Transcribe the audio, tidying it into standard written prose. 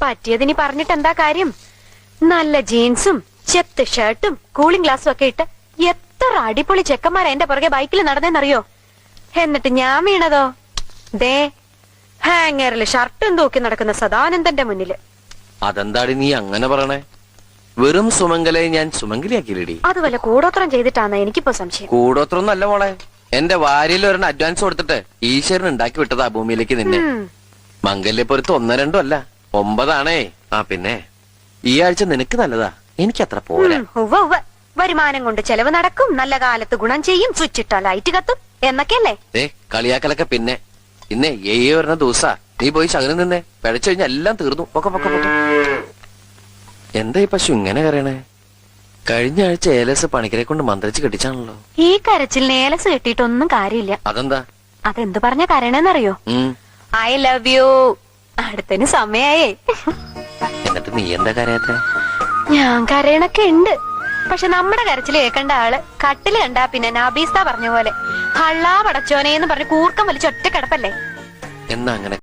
പറ്റിയതിനി പറഞ്ഞിട്ട് എന്താ കാര്യം? നല്ല ജീൻസും ചെത്ത് ഷർട്ടും കൂളിംഗ് ഗ്ലാസും ഒക്കെ ഇട്ട് എത്ര അടിപൊളി ചെക്കന്മാരാ എന്റെ പുറകെ ബൈക്കിൽ നടന്നേന്നറിയോ? എന്നിട്ട് ഞാൻ വീണതോ ദേ ഹാങ്ങറില് ഷർട്ടും തൂക്കി നടക്കുന്ന സദാനന്ദന്റെ മുന്നില്. അതെന്താടി നീ അങ്ങനെ പറയണേ? വെറും സുമംഗലെ ഞാൻ സുമംഗലിയാക്കിയില്ലടി. അത് വല്ല കൂടോത്രം ചെയ്തിട്ടാണ് എനിക്കിപ്പോ സംശയം. കൂടോത്രം നല്ല മോളെ, എന്റെ വാരിയിൽ ഒരെണ്ണം അഡ്വാൻസ് കൊടുത്തിട്ട് ഈശ്വരൻ ഉണ്ടാക്കി വിട്ടതാ ഭൂമിയിലേക്ക് നിന്നെ. മംഗല്യപ്പൊരുത്ത് 1 2 അല്ല 9 ആണേ. ആ പിന്നെ ഈ ആഴ്ച നിനക്ക് നല്ലതാ, എനിക്കത്ര പോരാ. വരുമാനം കൊണ്ട് ചെലവ് നടക്കും, നല്ല കാലത്ത് ഗുണം ചെയ്യും, സ്വിച്ച് ഇട്ടാ ലൈറ്റ് കത്തും എന്നൊക്കെയല്ലേ? കളിയാക്കലൊക്കെ പിന്നെ. ഇന്നേ ഒരെണ്ണം ദിവസാ, നീ പോയി ശകലം നിന്നേ. പിഴച്ചു കഴിഞ്ഞാൽ എല്ലാം തീർന്നു. എന്താ ഈ പശു ഇങ്ങനെ കരയണേ? കഴിഞ്ഞ ആഴ്ച ഏലസ് പണിക്കരെ കൊണ്ട് മന്ത്രിച്ച് കെട്ടിച്ചാണല്ലോ. ഈ കരച്ചിലിന് ഏലസ് കെട്ടിയിട്ടൊന്നും കാര്യമില്ല. അതെന്താ? അതെന്ത് പറഞ്ഞ കരയണെന്നറിയോ? I love you. അടുത്തതിന് സമയായേ. എന്നിട്ട് നീ എന്താ കരയാത്ത? ഞാൻ കരയണൊക്കെ ഉണ്ട്, പക്ഷെ നമ്മുടെ കരച്ചില് കേൾക്കേണ്ട ആള് കട്ടില് കണ്ടാ പിന്നെ നബീസ്ത പറഞ്ഞ പോലെ ഹള്ളാ പടച്ചോനേന്ന് പറഞ്ഞ് കൂർക്കം വലിച്ച് ഒറ്റ കിടപ്പല്ലേ. എന്നാ അങ്ങനെ